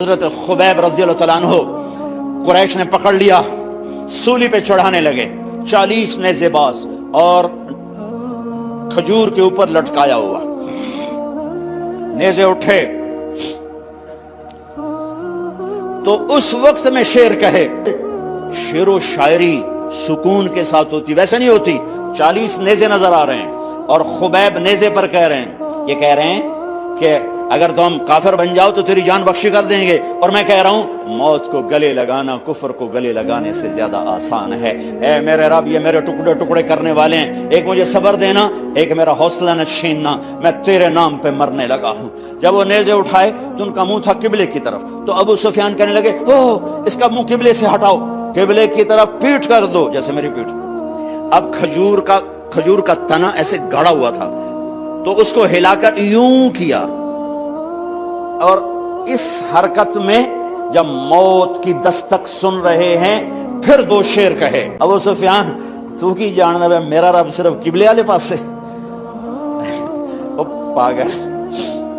حضرت خبیب رضی اللہ تعالیٰ عنہ قریش نے پکڑ لیا، سولی پہ چڑھانے لگے، 40 نیزے باز اور کھجور کے اوپر لٹکایا ہوا، نیزے اٹھے تو اس وقت میں شعر کہے، شعر و شاعری سکون کے ساتھ ہوتی، ویسے نہیں ہوتی۔ 40 نیزے نظر آ رہے ہیں اور خبیب نیزے پر کہہ رہے ہیں، یہ کہہ رہے ہیں کہ اگر تم کافر بن جاؤ تو تیری جان بخشی کر دیں گے، اور میں کہہ رہا ہوں موت کو گلے لگانا کفر کو گلے لگانے سے زیادہ آسان ہے۔ اے میرے رب، یہ میرے ٹکڑے ٹکڑے کرنے والے ہیں، ایک مجھے صبر دینا، ایک میرا حوصلہ نہ چھیننا، میں تیرے نام پہ مرنے لگا ہوں۔ جب وہ نیزے اٹھائے تو ان کا منہ تھا قبلے کی طرف، تو ابو سفیان کہنے لگے، اس کا منہ قبلے سے ہٹاؤ، قبلے کی طرف پیٹ کر دو، جیسے میری پیٹ۔ اب کھجور کا تنا ایسے گڑا ہوا تھا تو اس کو ہلا کر یوں کیا، اور اس حرکت میں جب موت کی دستک سن رہے ہیں پھر 2 شعر کہے۔ ابو سفیان، تو کی جاننا ہے میرا رب صرف قبلے والے پاس سے؟ او پاگل،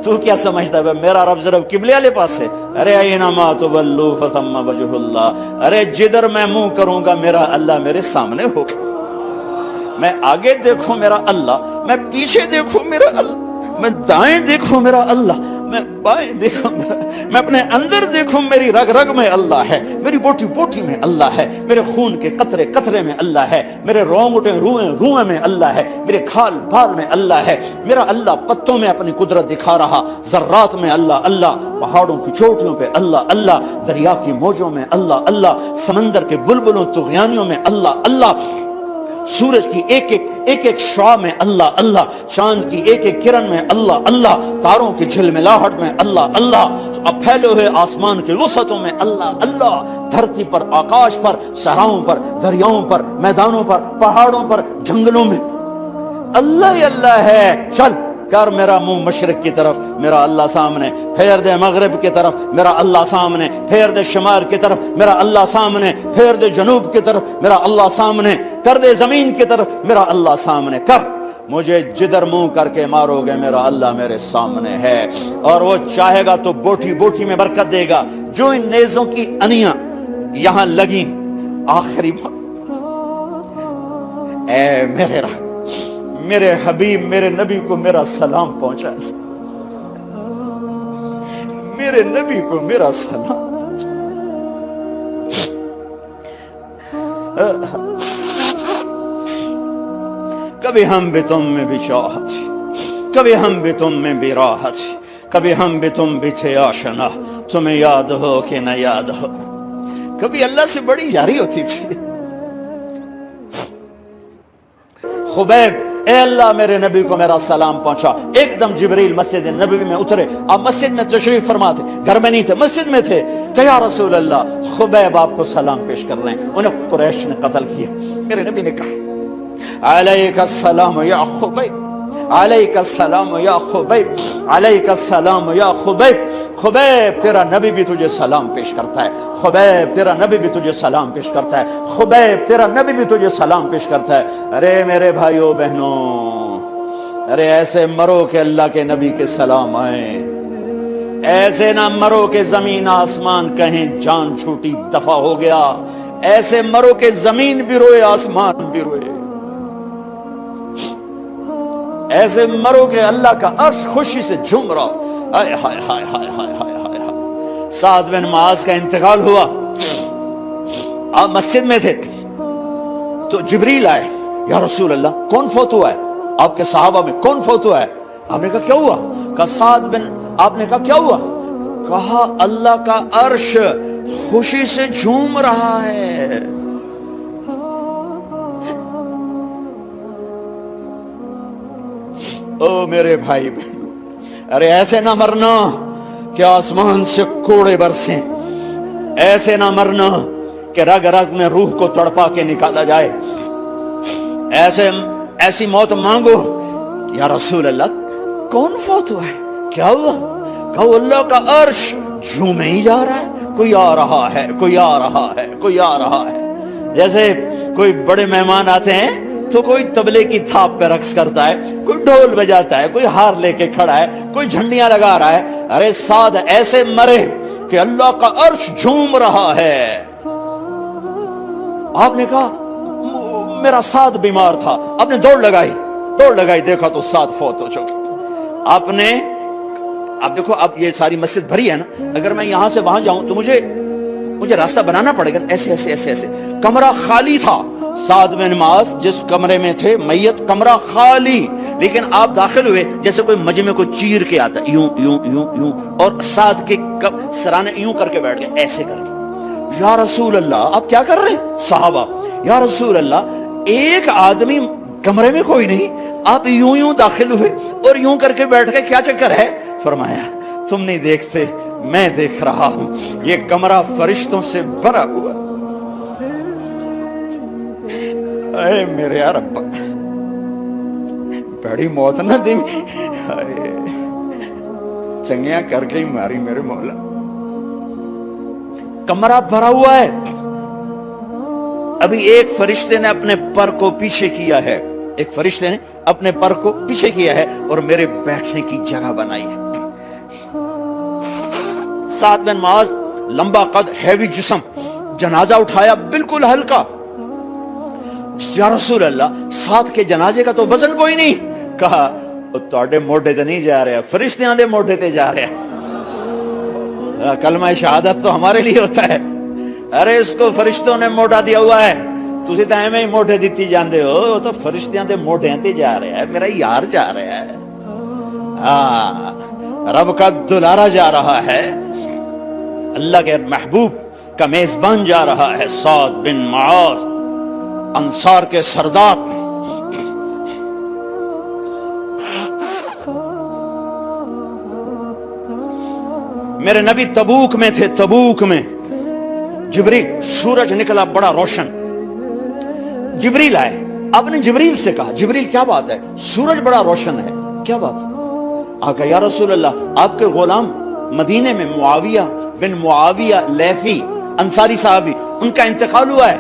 تو کیا سمجھتا ہے میرا رب صرف قبلے والے پاس سے؟ ارے اینما تولوا فثم وجہ اللہ، ارے جدھر میں منہ کروں گا میرا اللہ میرے سامنے ہوگا۔ میں آگے دیکھوں میرا اللہ، میں پیچھے دیکھوں میرا اللہ، میں دائیں دیکھوں میرا اللہ، میں بائیں دیکھوں میرا، میں اپنے اندر دیکھوں میری رگ رگ میں اللہ ہے، میری بوٹی بوٹی میں اللہ ہے، میرے خون کے قطرے قطرے میں اللہ ہے، میرے رونگٹے روئیں روئیں میں اللہ ہے، میرے کھال بھال میں اللہ ہے، میرا اللہ پتوں میں اپنی قدرت دکھا رہا، ذرات میں اللہ اللہ، پہاڑوں کی چوٹیوں پہ اللہ اللہ، دریا کی موجوں میں اللہ اللہ، سمندر کے بلبلوں طغیانیوں میں اللہ اللہ، سورج کی ایک شعاع میں اللہ اللہ، چاند کی ایک کرن میں اللہ اللہ، تاروں کی جھلملاہٹ میں اللہ اللہ، اب پھیلے ہوئے آسمان کے وسعتوں میں اللہ اللہ، دھرتی پر، آکاش پر، صحراؤں پر، دریاؤں پر، میدانوں پر، پہاڑوں پر، جنگلوں میں اللہ ہی اللہ ہے۔ چل کر میرا منہ مشرق کی طرف، میرا اللہ سامنے، پھیر دے مغرب کی طرف، میرا اللہ سامنے، پھیر دے شمال کی طرف، میرا اللہ سامنے، پھیر دے جنوب کی طرف، میرا اللہ سامنے، کر دے زمین کی طرف، میرا اللہ سامنے کر، مجھے جدھر منہ کر کے مارو گے میرا اللہ میرے سامنے ہے، اور وہ چاہے گا تو بوٹی بوٹی میں برکت دے گا۔ جو ان نیزوں کی انیاں یہاں لگیں، آخری بات، اے میرے رب، میرے حبیب میرے نبی کو میرا سلام پہنچا، میرے نبی کو میرا سلام پہنچا۔ کبھی ہم بھی تم میں بھی چاہت، کبھی ہم بھی تم میں بھی راحت، کبھی ہم بھی تم بھی تھے آشنا، تمہیں یاد ہو کہ نہ یاد ہو۔ کبھی اللہ سے بڑی یاری ہوتی تھی۔ خبیب، اے اللہ میرے نبی کو میرا سلام پہنچا۔ ایک دم جبریل مسجد نبوی میں اترے، آپ مسجد میں تشریف فرما تھے، گھر میں نہیں تھے، مسجد میں تھے، کہ یا رسول اللہ خبیب آپ کو سلام پیش کر رہے ہیں، انہیں قریش نے قتل کیا۔ میرے نبی نے کہا علیک السلام یا خبیب، علیک السلام یا خبیب، علیک السلام یا خبیب، خبیب تیرا نبی بھی تجھے سلام پیش کرتا ہے، خبیب تیرا نبی بھی تجھے سلام پیش کرتا ہے، خبیب تیرا نبی بھی تجھے سلام پیش کرتا ہے۔ ارے میرے بھائیو بہنوں، ارے ایسے مرو کہ اللہ کے نبی کے سلام آئیں، ایسے نہ مرو کہ زمین آسمان کہیں جان چھوٹی دفع ہو گیا، ایسے مرو کہ زمین بھی روئے آسمان بھی روئے، ایسے مرو کہ اللہ کا عرش خوشی سے جھوم رہا۔ ہائے ہائے ہائے ہائے ہائے ہائے ہائے۔ سعد بن معاذ کا انتقال ہوا، آپ مسجد میں تھے تو جبریل آئے، یا رسول اللہ کون فوت ہوا ہے؟ آپ کے صحابہ میں کون فوت ہوا ہے؟ آپ نے کہا کیا ہوا؟ کہا سعد بن، آپ نے کہا کیا ہوا؟ کہا اللہ کا عرش خوشی سے جھوم رہا ہے۔ او میرے بھائی بہنوں، ارے ایسے نہ مرنا کہ آسمان سے کوڑے برسیں، ایسے نہ مرنا کہ رگ رگ میں روح کو تڑپا کے نکالا جائے، ایسی موت مانگو۔ یا رسول اللہ کون فوت ہوا ہے؟ کیا ہوا؟ کہا اللہ کا عرش جھومے ہی جا رہا ہے، کوئی آ رہا ہے، کوئی آ رہا ہے، کوئی آ رہا ہے۔ جیسے کوئی بڑے مہمان آتے ہیں تو کوئی تبلے کی تھاپ پہ رقص کرتا ہے، کوئی ڈھول بجاتا ہے، کوئی ہار لے کے کھڑا ہے، کوئی جھنڈیاں لگا رہا ہے۔ ارے سعد ایسے مرے کہ اللہ کا عرش جھوم رہا ہے. آپ نے کہا میرا سعد بیمار تھا. آپ نے دوڑ لگائی, دیکھا تو سعد فوت ہو چکے. آپ دیکھو, اب یہ ساری مسجد بھری ہے نا, اگر میں یہاں سے وہاں جاؤں تو مجھے راستہ بنانا پڑے گا. ایسے کمرہ خالی تھا. سعد بن معاذ جس کمرے میں تھے میت, کمرہ خالی, لیکن آپ داخل ہوئے جیسے کوئی مجمع کو چیر کے آتا, یوں یوں یوں یوں, اور سعد کے سرانے یوں کر کے بیٹھ گئے, ایسے کر کے. یا رسول اللہ, آپ کیا کر رہے ہیں؟ صحابہ, یا رسول اللہ, ایک آدمی کمرے میں کوئی نہیں, آپ یوں داخل ہوئے اور یوں کر کے بیٹھ گئے, کیا چکر ہے؟ فرمایا تم نہیں دیکھتے, میں دیکھ رہا ہوں, یہ کمرہ فرشتوں سے بھرا ہوا. اے میرے رب, بڑی موت نہ دی, چنگیاں کر کے ہی ماری میرے مولا. کمرہ بھرا ہوا ہے. ابھی ایک فرشتے نے اپنے پر کو پیچھے کیا ہے, اور میرے بیٹھنے کی جگہ بنائی ہے. سعد بن معاذ لمبا قد, ہیوی جسم, جنازہ اٹھایا بالکل ہلکا. یا رسول اللہ, سعد کے جنازے کا تو وزن کوئی نہیں. کہا تواڈے موڈے تے نہیں جا رہا, فرشتیاں دے موڈے تے جا رہا. کلمہ شہادت تو ہمارے لیے ہوتا ہے. ارے اس کو فرشتوں نے موڈا دیا ہوا ہے, تسی تے ایویں ہی موڈے دتی جاندے ہو, وہ تو فرشتیاں دے موڈیاں تے جا رہا ہے. میرا یار جا رہا ہے, رب کا دلارا جا رہا ہے, اللہ کے محبوب کا میزبان جا رہا ہے. سعد بن معاذ, انصار کے سردار. میرے نبی تبوک میں تھے. تبوک میں جبریل, سورج نکلا بڑا روشن, جبریل آئے. آپ نے جبریل سے کہا, جبریل کیا بات ہے, سورج بڑا روشن ہے, کیا بات ہے؟ آپ کہا یا رسول اللہ, آپ کے غلام مدینے میں معاویہ بن معاویہ لیثی انصاری صحابی, ان کا انتقال ہوا ہے.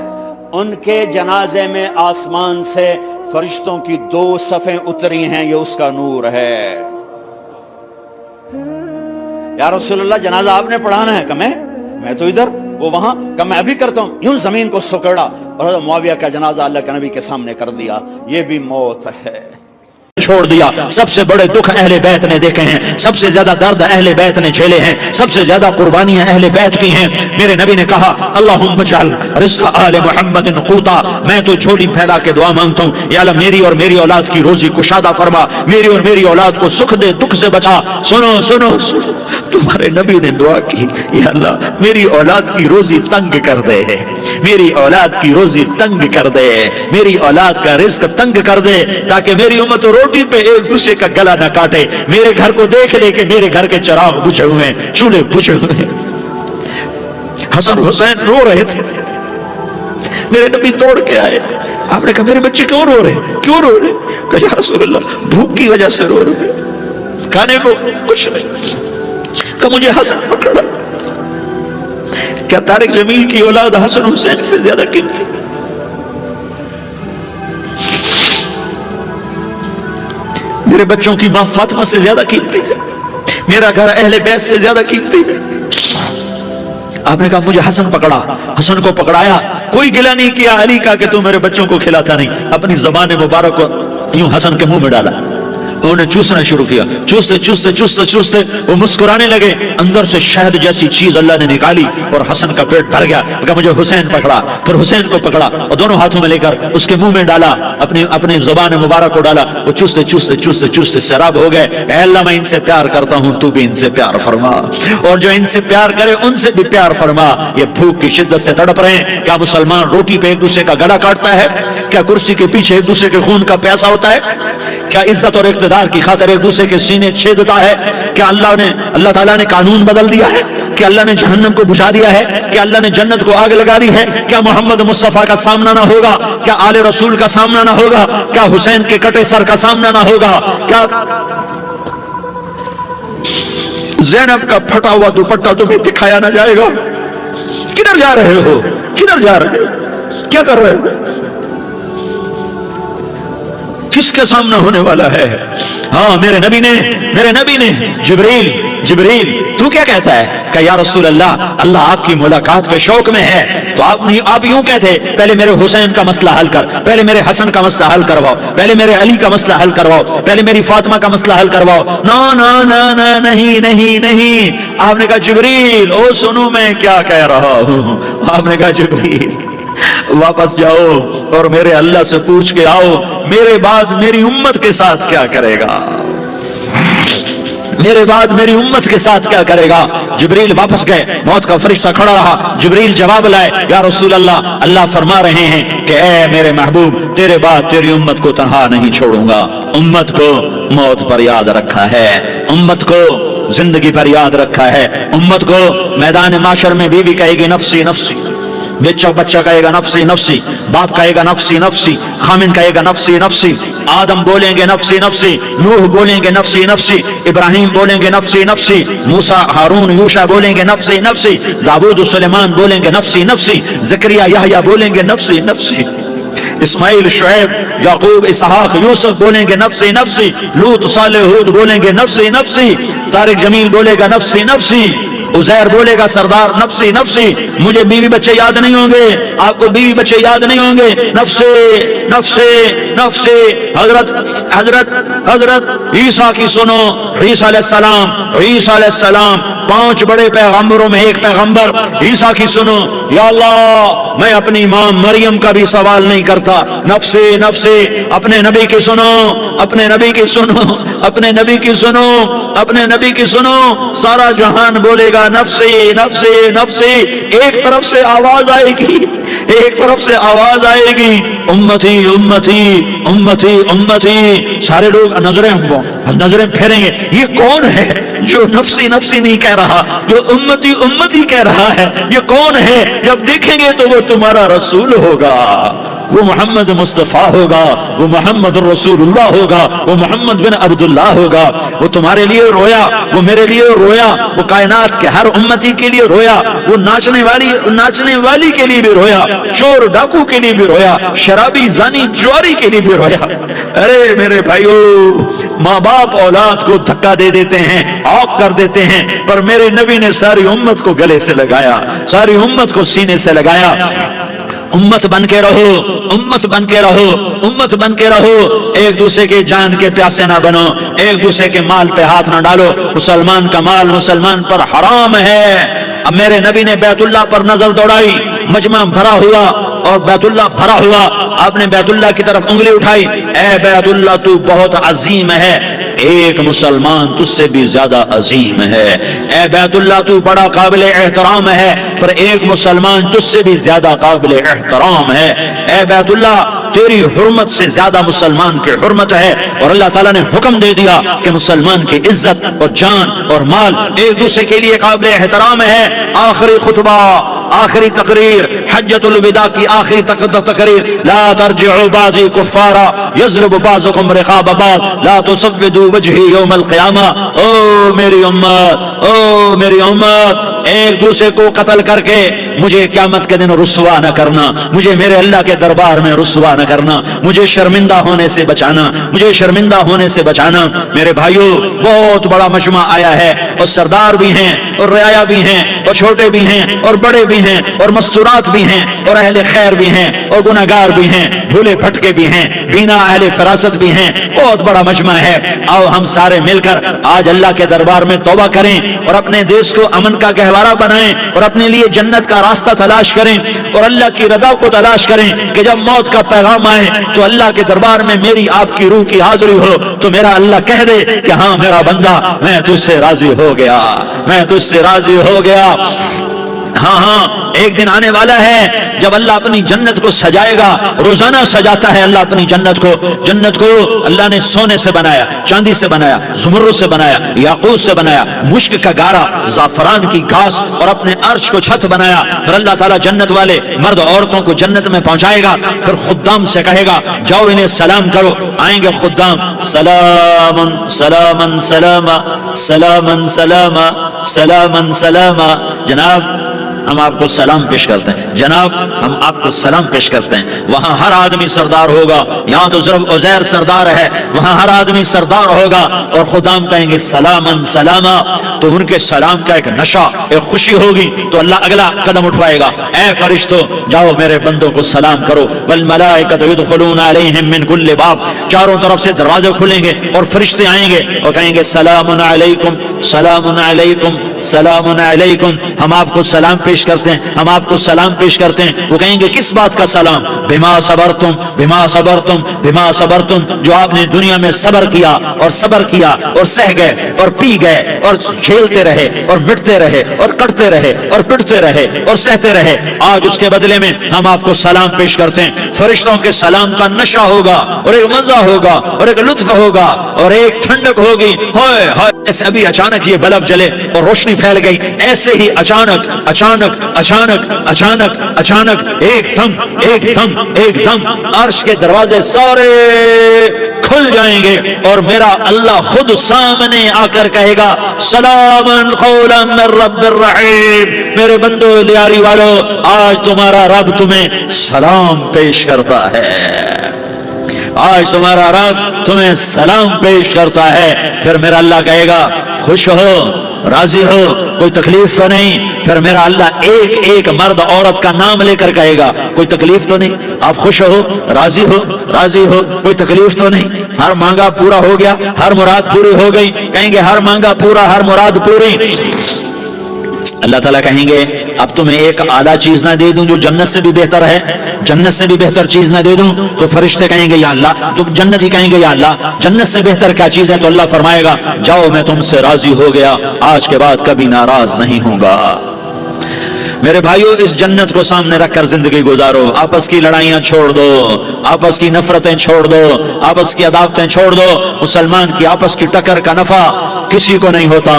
ان کے جنازے میں آسمان سے فرشتوں کی 2 صفیں اتری ہیں, یہ اس کا نور ہے. یا رسول اللہ, جنازہ آپ نے پڑھانا ہے. کہ میں تو ادھر, وہ وہاں. کہ میں ابھی کرتا ہوں. یوں زمین کو سکڑا اور معاویہ کا جنازہ اللہ کے نبی کے سامنے کر دیا. یہ بھی موت ہے. چھوڑ دیا. سب سے بڑے دکھ اہل بیت نے دیکھے ہیں, سب سے زیادہ درد اہل بیت نے جھیلے ہیں, سب سے زیادہ قربانیاں اہل بیت کی ہیں. میرے نبی نے کہا اللہم اجعل رزق آل محمد قوتا, میں تو جھولی پھیلا کے دعا مانگتا ہوں, یا اللہ میری اور میری اولاد کی روزی کشادہ فرما, میری اور میری اولاد کو سکھ دے, دکھ سے بچا. سنو سنو, تمہارے نبی نے دعا کی, یا اللہ میری اولاد کی روزی تنگ کر دے, میری اولاد کی روزی تنگ کر دے, میری اولاد کا رزق تنگ کر دے, تاکہ میری امت روٹی پہ ایک دوسرے کا گلا نہ کاٹے. میرے گھر کو دیکھ لے کہ میرے گھر کے چراغ بجھے ہوئے ہیں, چولہے بجھے ہوئے ہیں. حسن حسین رو رہے تھے, میرے نبی توڑ کے آئے. آپ نے کہا میرے بچے کیوں رو رہے؟ کہ یا رسول اللہ بھوک کی وجہ سے رو رہے, کھانے کو کچھ نہیں. کہ مجھے حسن پکڑا. کیا طارق جمیل کی اولاد حسن حسین سے زیادہ قیمتی؟ میرے بچوں کی ماں فاطمہ سے زیادہ قیمتی ہے, میرا گھر اہل بیت سے زیادہ قیمتی ہے. آپ نے کہا مجھے حسن پکڑا. حسن کو پکڑایا, کوئی گلہ نہیں کیا علی کا کہ تو میرے بچوں کو کھلاتا نہیں. اپنی زبان مبارک کو یوں حسن کے منہ میں ڈالا, انہوں نے چوسنا شروع کیا. چوستے چوستے چوستے چوستے وہ مسکرانے لگے. اندر سے شہد جیسی چیز اللہ نے نکالی اور حسن کا پیٹ بھر گیا. کہا مجھے حسین پکڑا. پھر حسین کو پکڑا اور دونوں ہاتھوں میں لے کر اس کے منہ میں ڈالا, اپنی زبان مبارک کو ڈالا. وہ چوستے چوستے چوستے چوستے سیراب ہو گئے. اے اللہ میں ان سے پیار کرتا ہوں, تو بھی ان سے پیار فرما, اور جو ان سے پیار کرے ان سے بھی پیار فرما. یہ بھوک کی شدت سے تڑپ رہے ہیں. کیا مسلمان روٹی پہ ایک دوسرے کا گلا کاٹتا ہے؟ کیا کرسی کے پیچھے ایک دوسرے کے خون کا پیاسا ہوتا ہے؟ کیا عزت اور اقتدار کی خاطر ایک دوسرے کے سینے چھیدتا ہے؟ کیا اللہ تعالیٰ نے قانون بدل دیا ہے؟ کیا اللہ نے جہنم کو بجھا دیا ہے؟ کیا اللہ نے جنت کو آگ لگا دی ہے؟ کیا محمد مصطفیٰ کا سامنا نہ ہوگا؟ کیا آل رسول کا سامنا نہ ہوگا؟ کیا حسین کے کٹے سر کا سامنا نہ ہوگا؟ کیا زینب کا پھٹا ہوا دوپٹہ تمہیں دکھایا نہ جائے گا؟ کدھر جا رہے ہو؟ کدھر جا رہے ہو؟ کیا کر رہے ہو؟ کس کے سامنے ہونے والا ہے؟ ہاں میرے نبی نے جبریل جبریل تو کیا کہتا ہے؟ کہ یا رسول اللہ آپ کی ملاقات کے شوق میں ہے تو آپ یوں کہتے پہلے میرے حسین کا مسئلہ حل کر، پہلے میرے حسن کا مسئلہ حل کرواؤ، پہلے میرے علی کا مسئلہ حل کرواؤ، پہلے میری فاطمہ کا مسئلہ حل کرواؤ. نہیں نہیں نہیں. آپ نے کہا جبریل او سنو میں کیا کہہ رہا ہوں. آپ نے کہا جبریل واپس جاؤ اور میرے اللہ سے پوچھ کے آؤ میرے بعد میری امت کے ساتھ کیا کرے گا، میرے بعد میری امت کے ساتھ کیا کرے گا. جبریل واپس گئے، موت کا فرشتہ کھڑا رہا. جبریل جواب لائے یا رسول اللہ فرما رہے ہیں کہ اے میرے محبوب تیرے بعد تیری امت کو تنہا نہیں چھوڑوں گا. امت کو موت پر یاد رکھا ہے، امت کو زندگی پر یاد رکھا ہے، امت کو میدان معاشر میں بیوی کہے گی نفسی نفسی، بچہ کہے گا نفسی نفسی، باپ کہے گا نفسی نفسی، خامن کہے گا نفسی نفسی، آدم بولیں گے نفسی نفسی، نوح بولیں گے نفسی نفسی، ابراہیم بولیں گے نفسی نفسی، موسیٰ ہارون یوشع بولیں گے نفسی نفسی، داؤد سلیمان بولیں گے نفسی نفسی، زکریا یحییٰ بولیں گے نفسی نفسی، اسماعیل شعیب یعقوب اسحاق یوسف بولیں گے نفسی نفسی، لوط صالح ہود بولیں گے نفسی نفسی، طارق جمیل بولے گا نفسی نفسی، عزیر بولے گا سردار نفسی نفسی. مجھے بیوی بچے یاد نہیں ہوں گے، آپ کو بیوی بچے یاد نہیں ہوں گے، نفسی نفسی نفسی. حضرت عیسیٰ کی سنو، عیسیٰ علیہ السلام 5 بڑے پیغمبروں میں ایک پیغمبر عیسیٰ کی سنو. یا اللہ میں اپنی ماں مریم کا بھی سوال نہیں کرتا، نفسی نفسی. اپنے نبی کی سنو، اپنے نبی کی سنو، اپنے نبی کی سنو، اپنے نبی کی سنو. سارا جہان بولے گا نفسی نفسی نفسی. ایک طرف سے آواز آئے گی، ایک طرف سے آواز آئے گی امتی امتی امتی امتی. سارے لوگ نظریں پھیریں گے یہ کون ہے جو نفسی نفسی نہیں کہہ رہا، جو امتی امتی کہہ رہا ہے، یہ کون ہے؟ جب دیکھیں گے تو وہ تمہارا رسول ہوگا، وہ محمد مصطفیٰ ہوگا، وہ محمد رسول اللہ ہوگا، وہ محمد بن عبداللہ ہوگا. وہ تمہارے لیے رویا، وہ میرے لیے رویا، وہ کائنات کے ہر امتی کے لیے رویا، وہ ناچنے والی کے لیے بھی رویا، چور ڈاکو کے لیے بھی رویا، شرابی زانی جواری کے لیے بھی رویا. ارے میرے بھائیو، ماں باپ اولاد کو دھکا دے دیتے ہیں، آگ کر دیتے ہیں، پر میرے نبی نے ساری امت کو گلے سے لگایا، ساری امت کو سینے سے لگایا. امت بن کے رہو، امت بن کے رہو، امت بن کے رہو. ایک دوسرے کے جان کے پیاسے نہ بنو، ایک دوسرے کے مال پہ ہاتھ نہ ڈالو. مسلمان کا مال مسلمان پر حرام ہے. اب میرے نبی نے بیت اللہ پر نظر دوڑائی، مجمع بھرا ہوا اور بیت اللہ بھرا ہوا. آپ نے بیت اللہ کی طرف انگلی اٹھائی، اے بیت اللہ تو بہت عظیم ہے، ایک مسلمان تجھ سے بھی زیادہ عظیم ہے. اے بیت اللہ تو بڑا قابل احترام ہے، پر ایک مسلمان تجھ سے بھی زیادہ قابل احترام ہے. اے بیت اللہ تیری حرمت سے زیادہ مسلمان کی حرمت ہے. اور اللہ تعالیٰ نے حکم دے دیا کہ مسلمان کی عزت اور جان اور مال ایک دوسرے کے لیے قابل احترام ہے. آخری خطبہ، آخری تقریر، حجۃ الوداع کی آخری تقریر، لا ترجعوا بعضی کفارا یضرب بعضکم رقاب بعض لا تسودوا وجہی یوم القیامہ. او میری امت، او میری امت، ایک دوسرے کو قتل کر کے مجھے قیامت کے دن رسوا نہ کرنا، مجھے میرے اللہ کے دربار میں رسوا نہ کرنا، مجھے شرمندہ ہونے سے بچانا، مجھے شرمندہ ہونے سے بچانا. میرے بھائیو، بہت بڑا مجمع آیا ہے، اور سردار بھی ہیں اور رعایا بھی ہیں اور چھوٹے بھی ہیں اور بڑے بھی ہیں اور مستورات بھی ہیں اور اہل خیر بھی ہیں اور گناہگار بھی ہیں، بھولے بھٹکے بھی ہیں، بینا اہل فراست بھی ہیں. بہت بڑا مجمع ہے. آؤ ہم سارے مل کر آج اللہ کے دربار میں توبہ کریں اور اپنے دیش کو امن کا گہوارہ بنائیں اور اپنے لیے جنت کا راستہ تلاش کریں اور اللہ کی رضا کو تلاش کریں کہ جب موت کا پیغام آئے تو اللہ کے دربار میں میری آپ کی روح کی حاضری ہو تو میرا اللہ کہہ دے کہ ہاں میرا بندہ، میں تجھ سے راضی ہو گیا، میں تجھ سے راضی ہو گیا. ہاں ایک دن آنے والا ہے جب اللہ اپنی جنت کو سجائے گا. روزانہ سجاتا ہے اللہ اپنی جنت کو. جنت کو اللہ نے سونے سے بنایا، چاندی سے بنایا، زمرد سے بنایا، یاقوت سے بنایا، مشک کا گارا، زعفران کی گھاس اور اپنے عرش کو چھت بنایا. پھر اللہ تعالیٰ جنت والے مرد عورتوں کو جنت میں پہنچائے گا. پھر خدام سے کہے گا جاؤ انہیں سلام کرو. آئیں گے خدام، سلام سلام سلام سلام سلام سلام سلام. جناب ہم آپ کو سلام پیش کرتے ہیں، جناب ہم آپ کو سلام پیش کرتے ہیں۔ وہاں ہر آدمی سردار ہوگا، یہاں تو صرف عزیر سردار ہے، وہاں ہر آدمی سردار ہوگا اور خدام کہیں گے سلامن سلاما، تو ان کے سلام کا ایک نشہ، ایک خوشی ہوگی، تو اللہ اگلا قدم اٹھوائے گا، اے فرشتو جاؤ میرے بندوں کو سلام کرو، والملائکۃ یدخلون علیہم من کل باب، چاروں طرف سے دروازے کھلیں گے اور فرشتے آئیں گے اور کہیں گے سلام علیکم سلام علیکم سلام علیکم، ہم آپ کو سلام پیش کرتے ہیں، ہم آپ کو سلام پیش کرتے ہیں۔ وہ کہیں گے کس بات کا سلام؟ بما صبرتم بما صبرتم بما صبرتم، جو آپ نے دنیا میں صبر کیا اور صبر کیا اور سہ گئے اور پی گئے اور جھیلتے رہے اور مٹتے رہے اور کٹتے رہے اور پٹتے رہے اور سہتے رہے، آج اس کے بدلے میں ہم آپ کو سلام پیش کرتے ہیں۔ فرشتوں کے سلام کا نشہ ہوگا اور ایک مزہ ہوگا اور ایک لطف ہوگا اور ایک ٹھنڈک ہوگی، ہائے ہائے ایسے ابھی اچانک یہ بلب جلے اور روشنی پھیل گئی، ایسے ہی اچانک اچانک اچانک اچانک اچانک ایک دم عرش کے دروازے سارے کھل جائیں گے اور میرا اللہ خود سامنے آ کر کہے گا سلام قولا من رب الرحیم، میرے بندو لیاری والو آج تمہارا رب تمہیں سلام پیش کرتا ہے، آج تمہارا رب تمہیں سلام پیش کرتا ہے۔ پھر میرا اللہ کہے گا خوش ہو راضی ہو، کوئی تکلیف تو نہیں؟ پھر میرا اللہ ایک ایک مرد عورت کا نام لے کر کہے گا کوئی تکلیف تو نہیں؟ آپ خوش ہو راضی ہو راضی ہو، کوئی تکلیف تو نہیں؟ ہر مانگا پورا ہو گیا، ہر مراد پوری ہو گئی؟ کہیں گے ہر مانگا پورا، ہر مراد پوری۔ اللہ تعالیٰ کہیں گے اب تمہیں ایک اعلیٰ چیز نہ دے دوں جو جنت سے بھی بہتر ہے، جنت سے بھی بہتر چیز نہ دے دوں؟ تو فرشتے کہیں گے یا اللہ، تو جنت ہی کہیں گے یا اللہ جنت سے بہتر کیا چیز ہے؟ تو اللہ فرمائے گا جاؤ میں تم سے راضی ہو گیا، آج کے بعد کبھی ناراض نہیں ہوں گا۔ میرے بھائیو اس جنت کو سامنے رکھ کر زندگی گزارو، آپس کی لڑائیاں چھوڑ دو، آپس کی نفرتیں چھوڑ دو، آپس کی عداوتیں چھوڑ دو۔ مسلمان کی آپس کی ٹکر کا نفع کسی کو نہیں ہوتا،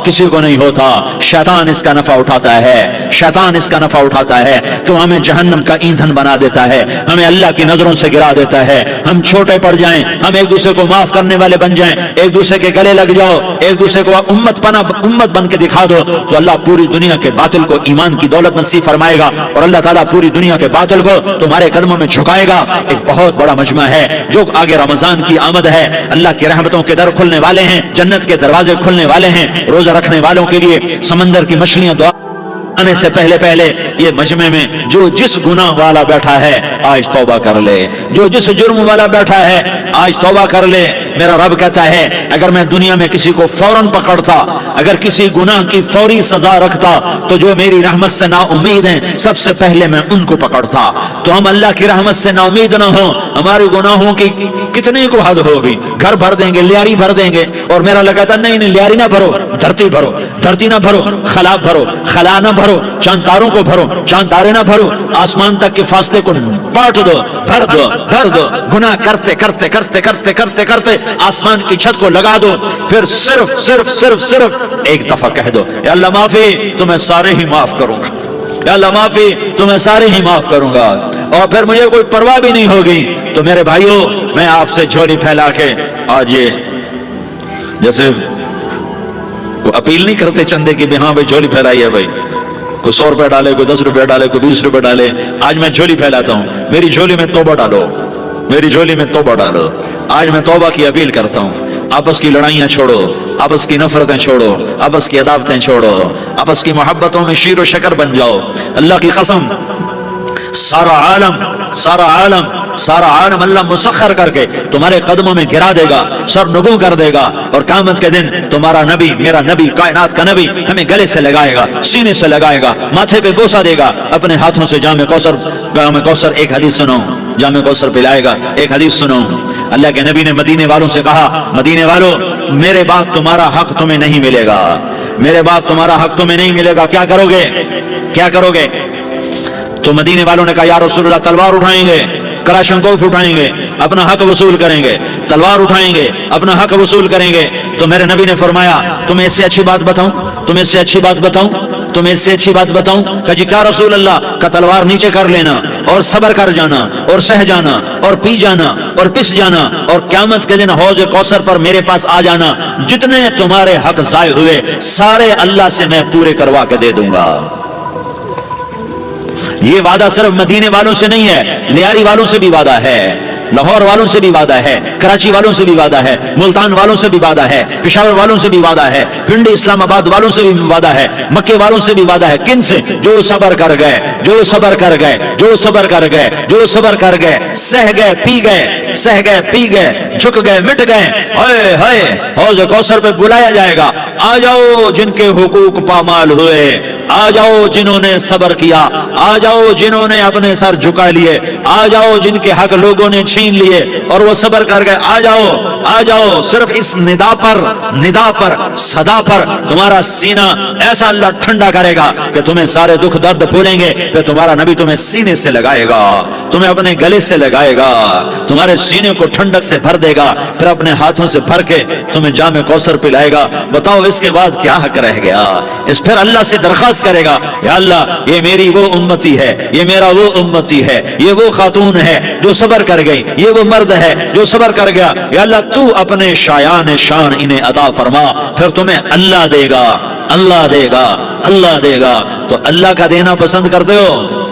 کسی کو نہیں ہوتا، شیطان اس کا نفع اٹھاتا ہے، شیطان اس کا نفع اٹھاتا ہے، تو ہمیں جہنم کا ایندھن بنا دیتا ہے، ہمیں اللہ کی نظروں سے گرا دیتا ہے، ہم چھوٹے پڑ جائیں، ہم ایک دوسرے کو معاف کرنے والے بن جائیں، ایک دوسرے کے گلے لگ جاؤ، ایک دوسرے کو امت بن کے دکھا دو، تو اللہ پوری دنیا کے باطل کو ایمان کی دولت نصیب فرمائے گا اور اللہ تعالیٰ پوری دنیا کے باطل کو تمہارے قدموں میں جھکائے گا۔ ایک بہت بڑا مجمع ہے جو آگے رمضان کی آمد ہے، اللہ کی رحمتوں کے در کھلنے والے ہیں، جنت کے دروازے کھلنے والے ہیں، روزہ رکھنے والوں کے لیے سمندر کی مچھلیاں دعا آنے سے پہلے یہ مجمع میں جو جس گناہ والا بیٹھا ہے آج توبہ کر لے، جو جس جرم والا بیٹھا ہے آج توبہ کر لے۔ میرا رب کہتا ہے اگر میں دنیا میں کسی کو فوراً پکڑتا، اگر کسی گناہ کی فوری سزا رکھتا تو جو میری رحمت سے نا امید ہیں سب سے پہلے میں ان کو پکڑتا۔ تو ہم اللہ کی رحمت سے نا امید نہ ہوں، ہمارے گناہوں کی کتنے کو حد ہوگی، گھر بھر دیں گے، لیاری بھر دیں گے، اور میرا اللہ کہتا نہیں لیاری نہ بھرو، دھرتی بھرو، دھرتی نہ بھرو، خلا بھرو، خلا نہ بھرو، چاند تاروں کو بھرو، چاند تارے نہ بھرو، آسمان تک کے فاصلے کو بانٹ دو، بھر دو، بھر دو، گناہ کرتے کرتے کرتے کرتے کرتے کرتے آسمان کی چھت کو لگا دو، پھر صرف صرف صرف صرف ایک دفعہ کہہ دو یا اللہ معافی، تو میں سارے ہی معاف کروں گا، یا اللہ معافی تو میں سارے ہی معاف کروں گا، اور پھر مجھے کوئی پرواہ بھی نہیں ہوگی۔ تو میرے بھائیوں میں آپ سے جھولی پھیلا کے آج یہ جیسے وہ اپیل نہیں کرتے چندے کی بھی ہاں بھائی جھولی پھیلائی ہے، بھائی کوئی 100 روپے ڈالے، کوئی 10 روپے ڈالے، کوئی 20 روپے ڈالے، آج میں جھولی پھیلاتا ہوں، میری جھولی میں توبہ ڈالو، میری جھولی میں توبہ ڈالو۔ آج میں توبہ کی اپیل کرتا ہوں، آپس کی لڑائیاں چھوڑو، آپس کی نفرتیں چھوڑو، آپس کی عداوتیں چھوڑو، آپس کی محبتوں میں شیر و شکر بن جاؤ۔ اللہ کی قسم سارا عالم اللہ مسخر کر کے تمہارے قدموں میں گرا دے گا، سر نگوں کر دے گا، اور قیامت کے دن تمہارا نبی، میرا نبی، کائنات کا نبی ہمیں گلے سے لگائے گا، سینے سے لگائے گا، ماتھے پہ بوسہ دے گا، اپنے ہاتھوں سے جام کوثر ایک حدیث سنو، جام کوثر پلائے گا۔ ایک حدیث سنو، اللہ کے نبی نے مدینے والوں سے کہا مدینے والوں میرے بعد تمہارا حق تمہیں نہیں ملے گا، میرے بعد تمہارا حق تمہیں نہیں ملے گا، کیا کرو گے، کیا کرو گے؟ تو مدینے والوں نے کہا یا رسول اللہ تلوار اٹھائیں گے، کراشنکوف اٹھائیں گے، اپنا حق وصول کریں گے، تلوار اٹھائیں گے، اپنا حق وصول کریں گے۔ تو میرے نبی نے فرمایا تمہیں اس سے اچھی بات بتاؤں، تمہیں اس سے اچھی بات بتاؤں، تمہیں اس سے اچھی بات بتاؤں؟ کہ جی کیا رسول اللہ؟ کا تلوار نیچے کر لینا اور صبر کر جانا اور سہ جانا اور پی جانا اور پس جانا، اور قیامت کے دن حوض کوثر پر میرے پاس آ جانا، جتنے تمہارے حق ضائع ہوئے سارے اللہ سے میں پورے کروا کے دے دوں گا۔ یہ وعدہ صرف مدینے والوں سے نہیں ہے، لیاری والوں سے بھی وعدہ ہے، لاہور والوں سے بھی وعدہ ہے، کراچی والوں سے بھی وعدہ ہے، ملتان والوں سے بھی وعدہ ہے، پشاور والوں سے بھی وعدہ ہے، پنڈی اسلام آباد والوں سے بھی وعدہ ہے، مکے والوں سے بھی وعدہ ہے۔ کن سے؟ جو صبر کر گئے، جو صبر کر گئے، جو صبر کر گئے، جو صبر کر گئے، سہ گئے پی گئے، سہ گئے پی گئے، جھک گئے مٹ گئے۔ ہائے ہائے، حوض کوثر پہ بلایا جائے گا، آ جاؤ جن کے حقوق پامال ہوئے، آ جاؤ جنہوں نے صبر کیا، آ جاؤ جنہوں نے اپنے سر جھکا لیے، آ جاؤ جن کے حق لوگوں نے چھین لیے اور وہ صبر کر گئے، آ جاؤ آ جاؤ۔ صرف اس ندا پر صدا پر تمہارا سینہ ایسا اللہ ٹھنڈا کرے گا کہ تمہیں سارے دکھ درد بھولیں گے، پھر تمہارا نبی تمہیں سینے سے لگائے گا، تمہیں اپنے گلے سے لگائے گا، تمہارے سینے کو ٹھنڈک سے بھر دے گا، پھر اپنے ہاتھوں سے بھر کے تمہیں جام کوثر پلائے گا۔ بتاؤ اس کے بعد کیا حق رہ گیا؟ اس پھر اللہ سے درخواست کرے گا، یا اللہ یہ میری وہ امتی ہے، یہ میرا وہ امتی ہے، یہ وہ خاتون ہے جو صبر کر گئی، یہ وہ مرد ہے جو صبر کر گیا، یا اللہ تو اپنے شایان شان انہیں عطا فرما، پھر تمہیں اللہ دے گا، اللہ دے گا، اللہ دے گا۔ تو اللہ کا دینا پسند کرتے ہو؟